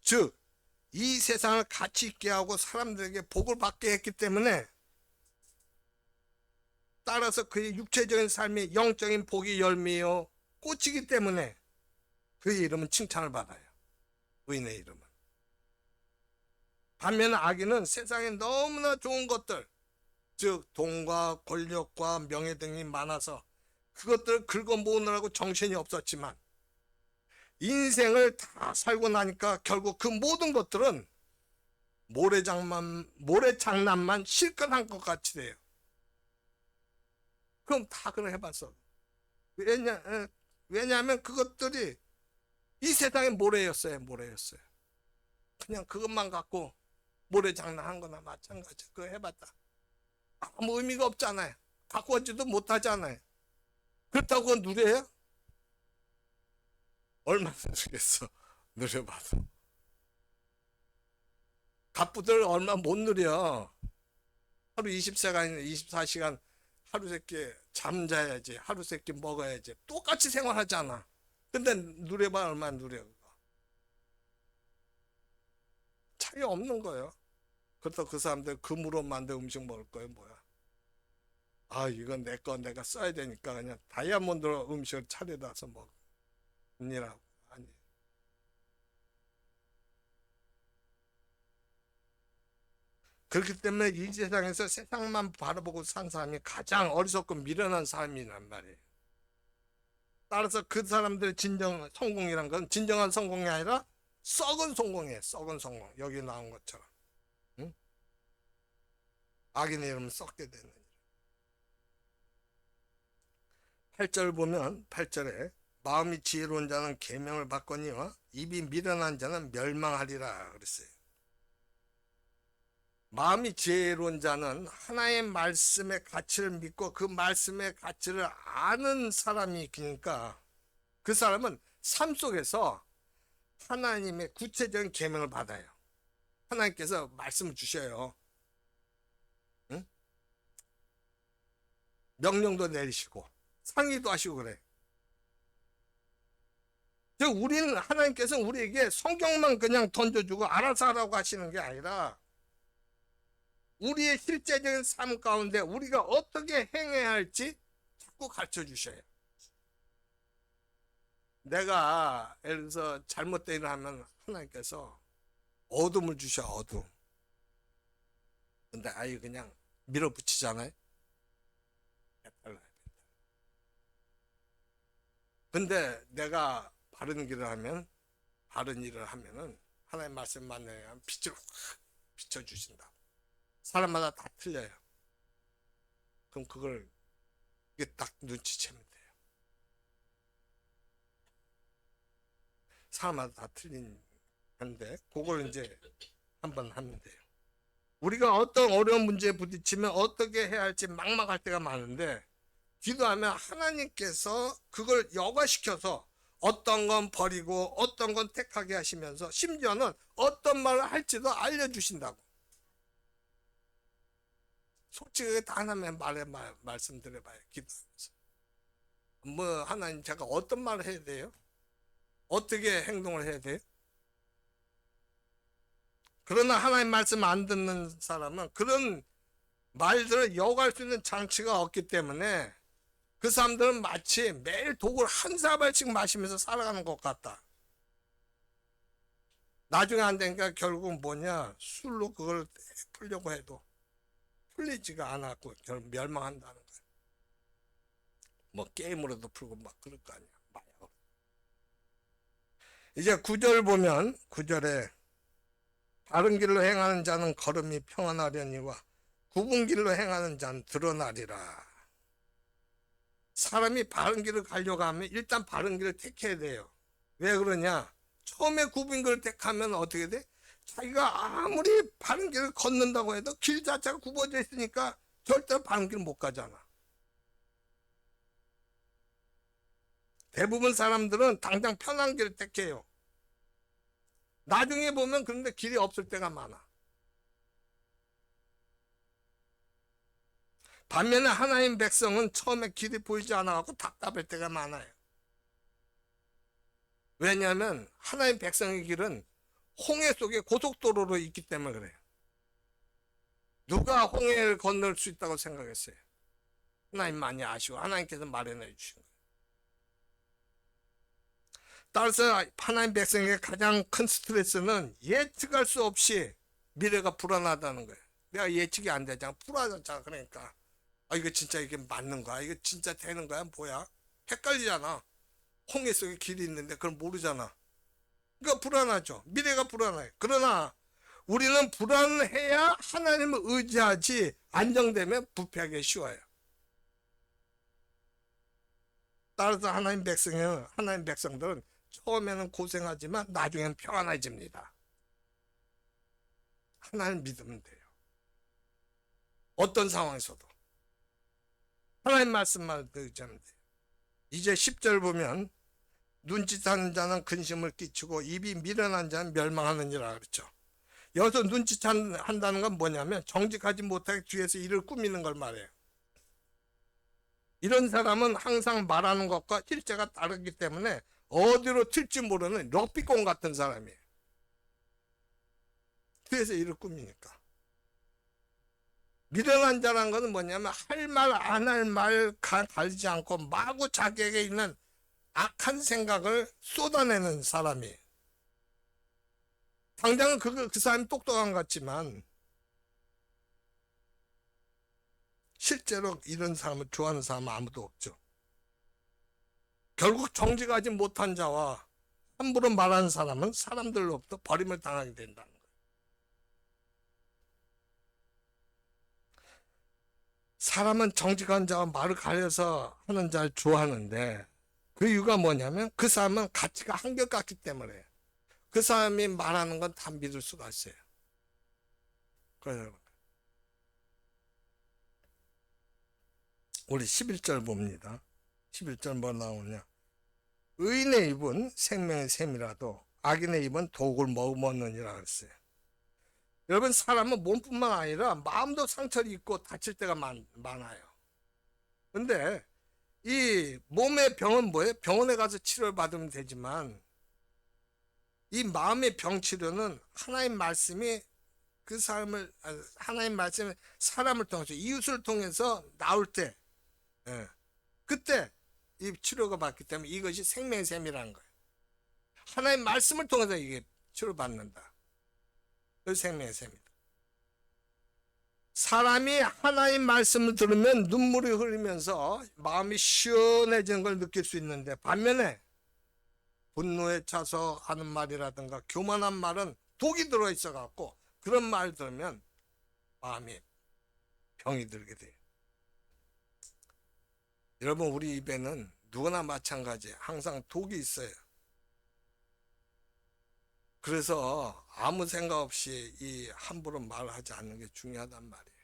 즉 이 세상을 가치 있게 하고 사람들에게 복을 받게 했기 때문에 따라서 그의 육체적인 삶이 영적인 복이 열매요 꽃이기 때문에 그의 이름은 칭찬을 받아요. 의인의 이름은. 반면에 악인은 세상에 너무나 좋은 것들 즉 돈과 권력과 명예 등이 많아서 그것들을 긁어 모으느라고 정신이 없었지만 인생을 다 살고 나니까 결국 그 모든 것들은 모래장난만 실컷 한 것 같이 돼요. 그럼 다 그래 해봤어. 왜냐하면 그것들이 이 세상의 모래였어요. 모래였어요. 그냥 그것만 갖고 모래장난 한 거나 마찬가지. 그거 해봤다. 아무 의미가 없잖아요. 갖고 오지도 못하잖아요. 그렇다고 그건 누려요? 얼마나 누리겠어. 누려봐도. 갑부들 얼마 못 누려. 하루 20시간, 24시간 하루 새끼 잠자야지. 하루 새끼 먹어야지. 똑같이 생활하잖아. 근데 누려봐 얼마 누려 그거. 차이 없는 거예요. 그렇다고 그 사람들 금으로 만든 음식 먹을 거예요 뭐야. 아 이건 내 거 내가 써야 되니까 그냥 다이아몬드로 음식을 차려다서 먹으니라고. 아니. 그렇기 때문에 이 세상에서 세상만 바라보고 산 사람이 가장 어리석고 미련한 사람이란 말이에요. 따라서 그 사람들의 진정 성공이란 건 진정한 성공이 아니라 썩은 성공이에요. 썩은 성공. 여기 나온 것처럼. 응? 악인의 이름은 썩게 되는. 8절 보면 8절에 마음이 지혜로운 자는 계명을 받거니와 입이 미련한 자는 멸망하리라 그랬어요. 마음이 지혜로운 자는 하나의 말씀의 가치를 믿고 그 말씀의 가치를 아는 사람이 그러니까 그 사람은 삶 속에서 하나님의 구체적인 계명을 받아요. 하나님께서 말씀을 주셔요. 응? 명령도 내리시고 상의도 하시고 그래. 우리는 하나님께서 우리에게 성경만 그냥 던져주고 알아서 하라고 하시는 게 아니라 우리의 실제적인 삶 가운데 우리가 어떻게 행해야 할지 자꾸 가르쳐 주셔요. 내가 예를 들어서 잘못된 일을 하면 하나님께서 어둠을 주셔 어둠. 근데 아예 그냥 밀어붙이잖아요. 근데 내가 바른 길을 하면 바른 일을 하면은 하나님 말씀 만나면 빛으로 확 비춰주신다. 사람마다 다 틀려요. 그럼 그걸 이게 딱 눈치채면 돼요. 사람마다 다 틀린데 그걸 이제 한번 하면 돼요. 우리가 어떤 어려운 문제에 부딪히면 어떻게 해야 할지 막막할 때가 많은데 기도하면 하나님께서 그걸 여과시켜서 어떤 건 버리고 어떤 건 택하게 하시면서 심지어는 어떤 말을 할지도 알려주신다고. 솔직히 다 하나님의 말씀드려봐요. 기도하면서. 뭐 하나님 제가 어떤 말을 해야 돼요? 어떻게 행동을 해야 돼요? 그러나 하나님 말씀 안 듣는 사람은 그런 말들을 여과할 수 있는 장치가 없기 때문에 그 사람들은 마치 매일 독을 한 사발씩 마시면서 살아가는 것 같다. 나중에 안 되니까 결국은 뭐냐? 술로 그걸 풀려고 해도 풀리지가 않았고 결국 멸망한다는 거야. 뭐 게임으로도 풀고 막 그럴 거 아니야. 마약으로. 이제 9절 보면 9절에 바른 길로 행하는 자는 걸음이 평안하려니와 굽은 길로 행하는 자는 드러나리라. 사람이 바른 길을 가려고 하면 일단 바른 길을 택해야 돼요. 왜 그러냐? 처음에 굽은 길을 택하면 어떻게 돼? 자기가 아무리 바른 길을 걷는다고 해도 길 자체가 굽어져 있으니까 절대로 바른 길 못 가잖아. 대부분 사람들은 당장 편한 길을 택해요. 나중에 보면 그런데 길이 없을 때가 많아. 반면에 하나님 백성은 처음에 길이 보이지 않아갖고 답답할 때가 많아요. 왜냐하면 하나님 백성의 길은 홍해 속에 고속도로로 있기 때문에 그래요. 누가 홍해를 건널 수 있다고 생각했어요? 하나님 많이 아시고 하나님께서 마련해 주신 거예요. 따라서 하나님 백성의 가장 큰 스트레스는 예측할 수 없이 미래가 불안하다는 거예요. 내가 예측이 안 되잖아. 불안하잖아. 그러니까 아 이거 진짜 이게 맞는 거야? 이거 진짜 되는 거야? 뭐야? 헷갈리잖아. 홍해 속에 길이 있는데 그걸 모르잖아. 그러니까 불안하죠. 미래가 불안해. 그러나 우리는 불안해야 하나님을 의지하지 안정되면 부패하기 쉬워요. 따라서 하나님 백성들은 처음에는 고생하지만 나중에는 평안해집니다. 하나님 믿으면 돼요. 어떤 상황에서도. 하나님 말씀만 의지하면 돼요. 이제 10절 보면 눈짓하는 자는 근심을 끼치고 입이 미련한 자는 멸망하느니라 그랬죠. 여기서 눈짓한다는 건 뭐냐면 정직하지 못하게 뒤에서 일을 꾸미는 걸 말해요. 이런 사람은 항상 말하는 것과 실제가 다르기 때문에 어디로 튈지 모르는 럭비공 같은 사람이에요. 그래서 이를 꾸미니까. 미련한 자라는 것은 뭐냐면 할 말 안 할 말 가리지 않고 마구 자기에게 있는 악한 생각을 쏟아내는 사람이에요. 당장은 그 사람이 똑똑한 것 같지만 실제로 이런 사람을 좋아하는 사람은 아무도 없죠. 결국 정직하지 못한 자와 함부로 말하는 사람은 사람들로부터 버림을 당하게 된다는 거예요. 사람은 정직한 자와 말을 가려서 하는 자를 좋아하는데 그 이유가 뭐냐면 그 사람은 가치가 한결같기 때문에 그 사람이 말하는 건 다 믿을 수가 있어요. 그래서 우리 11절 봅니다. 11절 뭐 나오냐. 의인의 입은 생명의 샘이라도 악인의 입은 독을 머금었느니라 그랬어요. 여러분 사람은 몸뿐만 아니라 마음도 상처를 입고 다칠 때가 많아요. 근데 이 몸의 병은 뭐예요? 병원에 가서 치료를 받으면 되지만 이 마음의 병 치료는 하나님 말씀이 그 사람을 하나님 말씀이 사람을 통해서 이웃을 통해서 나올 때 그때 이 치료가 받기 때문에 이것이 생명의 샘이라는 거예요. 하나님 말씀을 통해서 이게 치료받는다. 그 생명의 샘이다. 사람이 하나님 말씀을 들으면 눈물이 흐르면서 마음이 시원해지는 걸 느낄 수 있는데 반면에 분노에 차서 하는 말이라든가 교만한 말은 독이 들어있어 갖고 그런 말 들으면 마음이 병이 들게 돼요. 여러분 우리 입에는 누구나 마찬가지예요. 항상 독이 있어요. 그래서 아무 생각 없이 이 함부로 말하지 않는 게 중요하단 말이에요.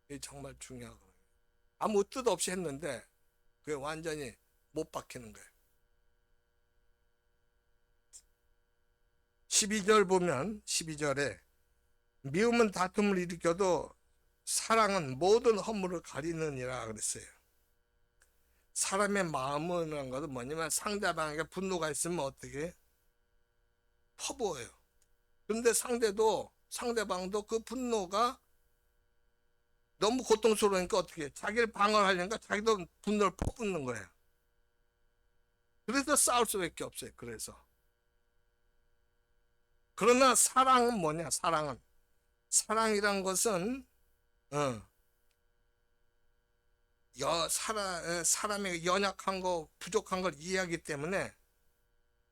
이게 정말 중요하거든요. 아무 뜻 없이 했는데 그게 완전히 못 박히는 거예요. 12절 보면 12절에 미움은 다툼을 일으켜도 사랑은 모든 허물을 가리느니라 그랬어요. 사람의 마음이라는 것은 뭐냐면 상대방에게 분노가 있으면 어떻게 퍼부어요. 그런데 상대방도 그 분노가 너무 고통스러우니까 어떻게 해? 자기를 방어하려니까 자기도 분노를 퍼붓는 거예요. 그래서 싸울 수밖에 없어요. 그러나 사랑은 뭐냐? 사랑이란 것은 사람의 연약한 거 부족한 걸 이해하기 때문에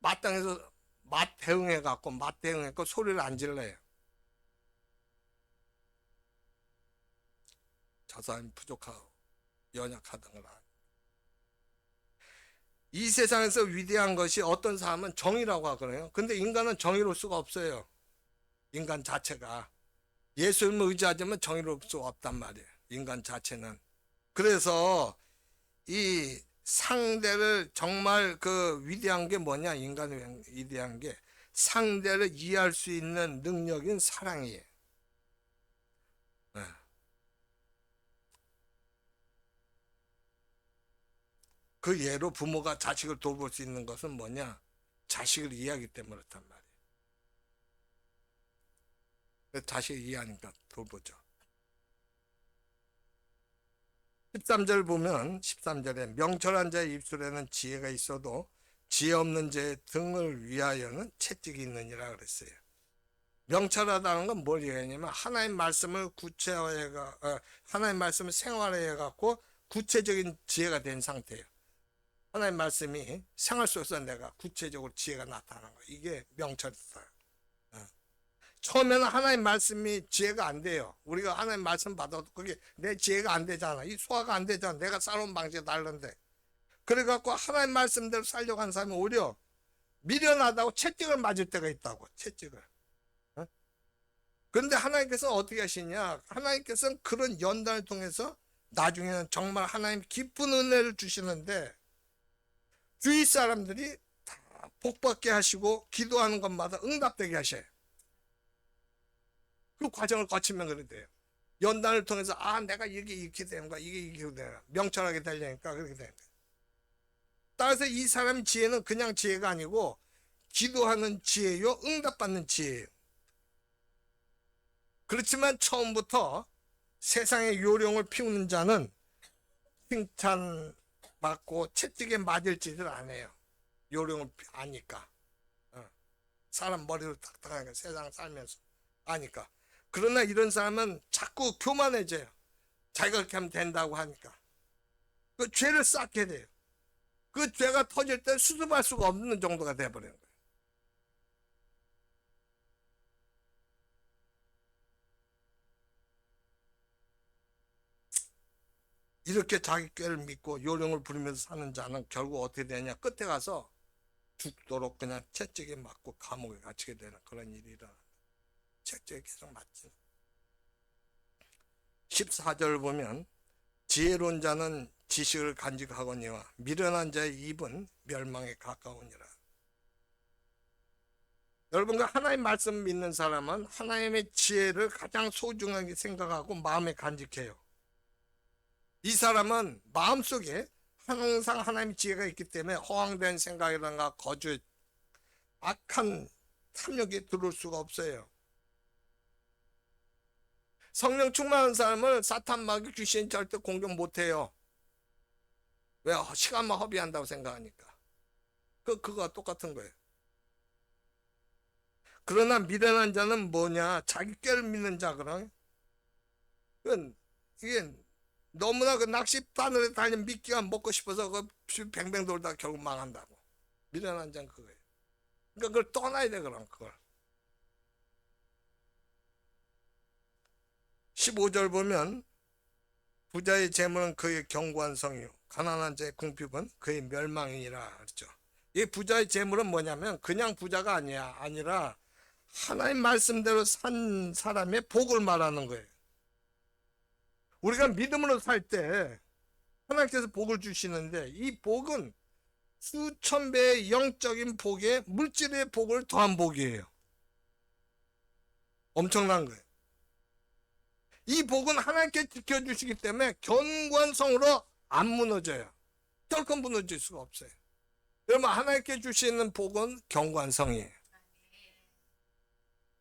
마땅해서 맞대응해갖고 소리를 안 질러요. 저 사람이 부족하고 연약하던 걸 알아요. 이 세상에서 위대한 것이 어떤 사람은 정의라고 하거든요. 근데 인간은 정의로울 수가 없어요. 인간 자체가. 예수님을 의지하자면 정의로울 수가 없단 말이에요. 인간 자체는. 그래서 이 상대를 정말 그 위대한 게 뭐냐? 인간의 위대한 게 상대를 이해할 수 있는 능력인 사랑이에요. 네. 그 예로 부모가 자식을 돌볼 수 있는 것은 뭐냐? 자식을 이해하기 때문에 그렇단 말이에요. 자식을 이해하니까 돌보죠. 13절 보면 13절에 명철한 자의 입술에는 지혜가 있어도 지혜 없는 자의 등을 위하여는 채찍이 있느니라 그랬어요. 명철하다는 건 뭘 얘기하냐면 하나님 말씀을 하나님 말씀을 생활해 갖고 구체적인 지혜가 된 상태예요. 하나님 말씀이 생활 속에서 내가 구체적으로 지혜가 나타나는 거예요. 이게 명철이다. 처음에는 하나님 말씀이 지혜가 안 돼요. 우리가 하나님 말씀 받아도 그게 내 지혜가 안 되잖아. 이 소화가 안 되잖아. 내가 살아온 방식이 다른데. 그래갖고 하나님 말씀대로 살려고 하는 사람이 오히려 미련하다고 채찍을 맞을 때가 있다고. 채찍을. 그런데 하나님께서는 어떻게 하시냐. 하나님께서는 그런 연단을 통해서 나중에는 정말 하나님 깊은 은혜를 주시는데 주위 사람들이 다 복받게 하시고 기도하는 것마다 응답되게 하셔요. 그 과정을 거치면 그래 돼요. 연단을 통해서 내가 이게 이렇게 되는 거야. 이게 이렇게 되는 거야. 명철하게 되려니까 그렇게 되는 거야. 따라서 이 사람 지혜는 그냥 지혜가 아니고 기도하는 지혜요, 응답받는 지혜예요. 그렇지만 처음부터 세상의 요령을 피우는 자는 칭찬받고 채찍에 맞을 짓을 안 해요. 요령을 아니까. 사람 머리로 탁탁하니까 세상 살면서 아니까. 그러나 이런 사람은 자꾸 교만해져요. 자기가 그렇게 하면 된다고 하니까. 그 죄를 쌓게 돼요. 그 죄가 터질 때 수습할 수가 없는 정도가 돼버리는 거예요. 이렇게 자기 꾀를 믿고 요령을 부리면서 사는 자는 결국 어떻게 되냐, 끝에 가서 죽도록 그냥 채찍에 맞고 감옥에 갇히게 되는 그런 일이 일어나. 채찍에 계속 맞지. 14절 보면 지혜로운 자는 지식을 간직하거니와 미련한 자의 입은 멸망에 가까우니라. 여러분과 하나님 말씀 믿는 사람은 하나님의 지혜를 가장 소중하게 생각하고 마음에 간직해요. 이 사람은 마음속에 항상 하나님의 지혜가 있기 때문에 허황된 생각이라든가 거짓, 악한 탐욕이 들어올 수가 없어요. 성령 충만한 사람을 사탄 마귀 귀신 절대 공격 못해요. 왜? 시간만 허비한다고 생각하니까. 그거와 똑같은 거예요. 그러나 미련한 자는 뭐냐? 자기 꾀를 믿는 자거든. 이게 너무나 그 낚싯바늘에 달린 미끼가 먹고 싶어서 그 뱅뱅 돌다 결국 망한다고. 미련한 자는 그거예요. 그러니까 그걸 떠나야 돼, 그럼 그걸. 15절 보면 부자의 재물은 그의 견고한 성이요 가난한 자의 궁핍은 그의 멸망이니라 그랬죠. 이 부자의 재물은 뭐냐면 그냥 부자가 아니라 하나님 말씀대로 산 사람의 복을 말하는 거예요. 우리가 믿음으로 살 때 하나님께서 복을 주시는데 이 복은 수천 배의 영적인 복에 물질의 복을 더한 복이에요. 엄청난 거예요. 이 복은 하나님께 지켜주시기 때문에 견고한 성으로 안 무너져요. 결코 무너질 수가 없어요. 여러분, 하나님께 주시는 복은 견고한 성이에요.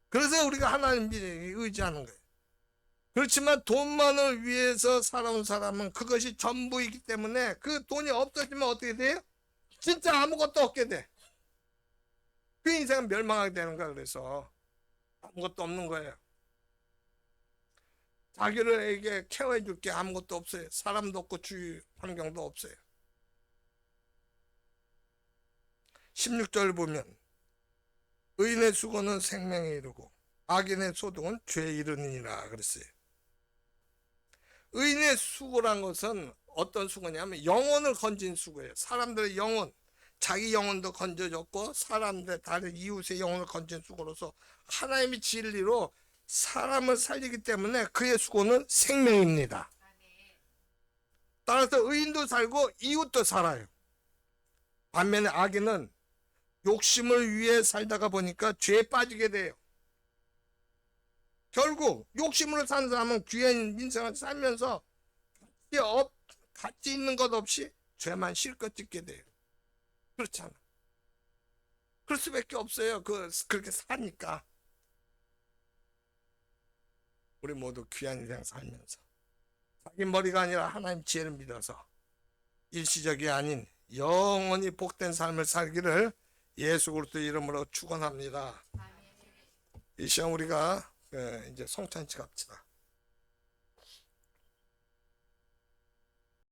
그래서 우리가 하나님께 의지하는 거예요. 그렇지만 돈만을 위해서 살아온 사람은 그것이 전부이기 때문에 그 돈이 없어지면 어떻게 돼요? 진짜 아무것도 없게 돼. 그 인생은 멸망하게 되는 거야. 그래서 아무것도 없는 거예요. 자기를 케어해 줄 게 아무것도 없어요. 사람도 없고 주위 환경도 없어요. 16절 보면 의인의 수고는 생명에 이르고 악인의 소득은 죄에 이르느니라 그랬어요. 의인의 수고란 것은 어떤 수고냐면 영혼을 건진 수고예요. 사람들의 영혼, 자기 영혼도 건져줬고 사람들 다른 이웃의 영혼을 건진 수고로서 하나님의 진리로 사람을 살리기 때문에 그의 수고는 생명입니다. 따라서 의인도 살고 이웃도 살아요. 반면에 악인은 욕심을 위해 살다가 보니까 죄에 빠지게 돼요. 결국 욕심으로 사는 사람은 귀한 인생을 살면서 가치 있는 것 없이 죄만 실컷 짓게 돼요. 그렇잖아. 그럴 수밖에 없어요. 그렇게 사니까. 우리 모두 귀한 인생 살면서 자기 머리가 아니라 하나님 지혜를 믿어서 일시적이 아닌 영원히 복된 삶을 살기를 예수 그리스도 이름으로 축원합니다. 이 시간 우리가 이제 성찬치 갑시다.